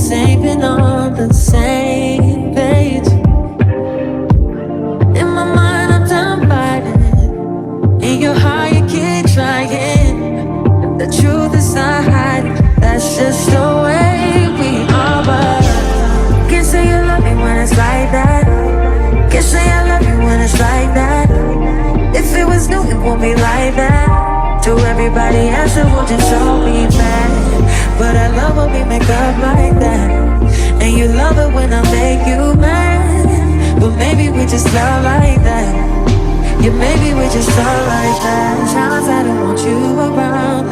just ain't been on the same page. In my mind, I'm done fighting. In your heart, you keep trying. The truth is not hiding. That's just the way we are. But can't say you love me when it's like that. Can't say I love you when it's like that. If it was new, it won't be like that. To everybody else, it will just show me back. But I love when we make up like that. And you love it when I make you mad. But maybe we just love like that. Yeah, maybe we just love like that. Times I don't want you around.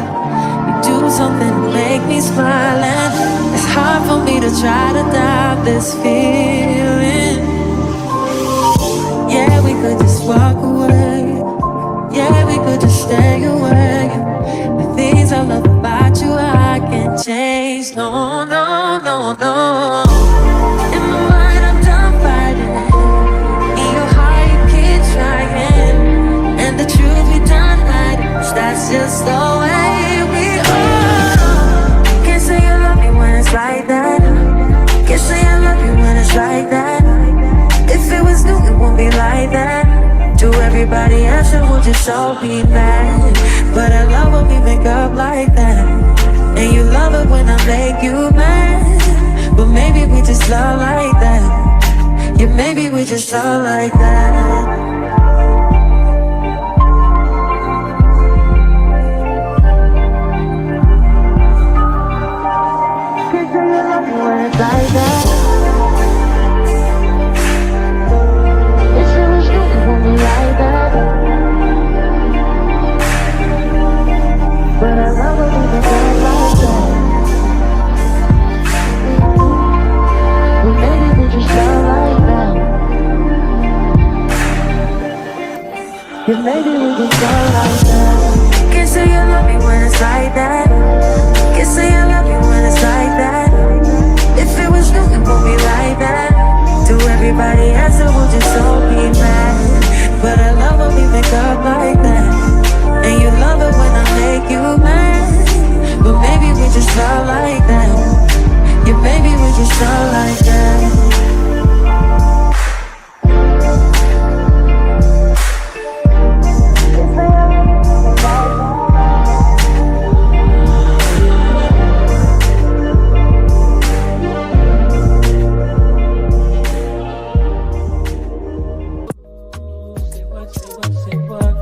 You do something to make me smile. And it's hard for me to try to doubt this feeling. Yeah, we could just walk away. Yeah, we could just stay away. The things I love about you, I can't change. No, no, no, no. In my mind, I'm done fighting. In your heart, you keep trying. And the truth we done hiding. That's just the way we are. Can't say you love me when it's like that. Can't say I love you when it's like that. If it was new, it won't be like that. To everybody else, it will just all be bad. But I love when we make up like that. And you love it when I make you mad. But maybe we just love like that. Yeah, maybe we just love like that. Can't say you love me when it's like that. Like that. But I love when we make up like that. But maybe we just love like that. Yeah, maybe we just love like that. Can't say you love me when it's like that. Can't say I love you when it's like that. If it was new, it won't be like that. To everybody else, it will just all be mad. But I love when we make up like that. And you love it when I make you mad. But maybe we just love like that. Yeah, maybe we just love like that. Say what?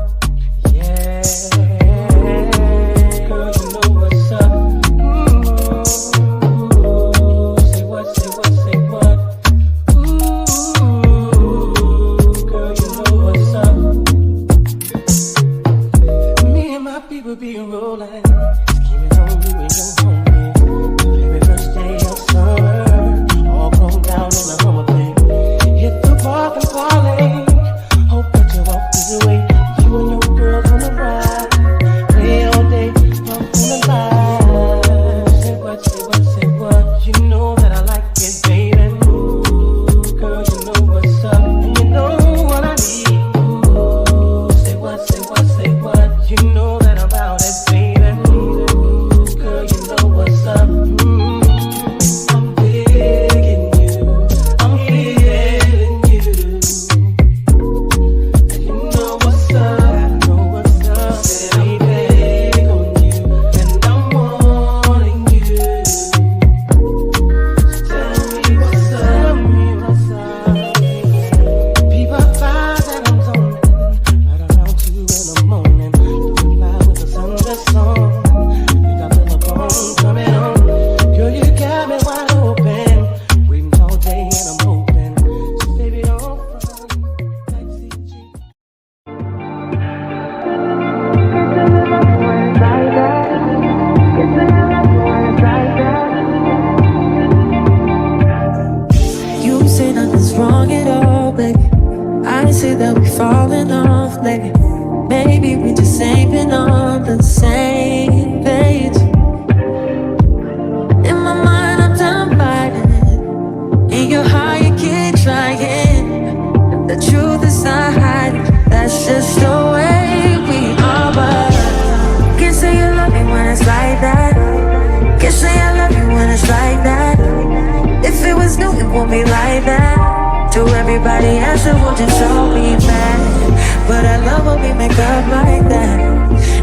answer will just all be mad. But I love when we make up like that.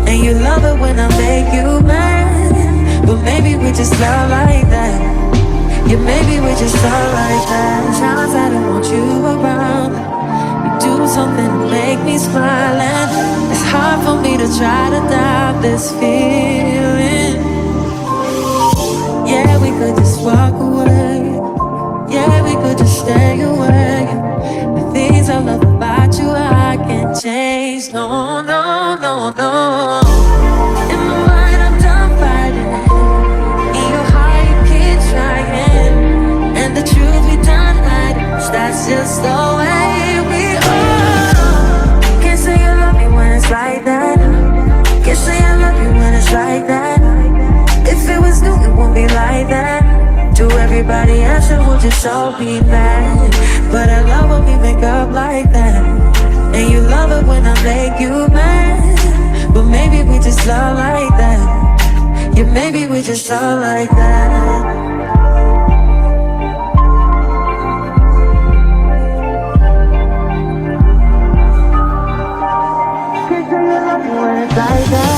And you love it when I make you mad. But maybe we just love like that. Yeah, maybe we just love like that. Times I don't want you around. You do something to make me smile. And it's hard for me to try to doubt this feeling. Yeah, we could just walk away. Yeah, we could just stay away. The things I love about you, I can't change. No, no, no, no. In my mind, I'm done fighting. In your heart, you keep trying. And the truth we done hiding. That's just the way we are. Can't say you love me when it's like that. Can't say I love you when it's like that. If it was new, it won't be like that. To everybody else, it will just all be mad. But I love when we make up like that. And you love it when I make you mad. But maybe we just love like that. Yeah, maybe we just love like that. Can't say I love you when it's like that.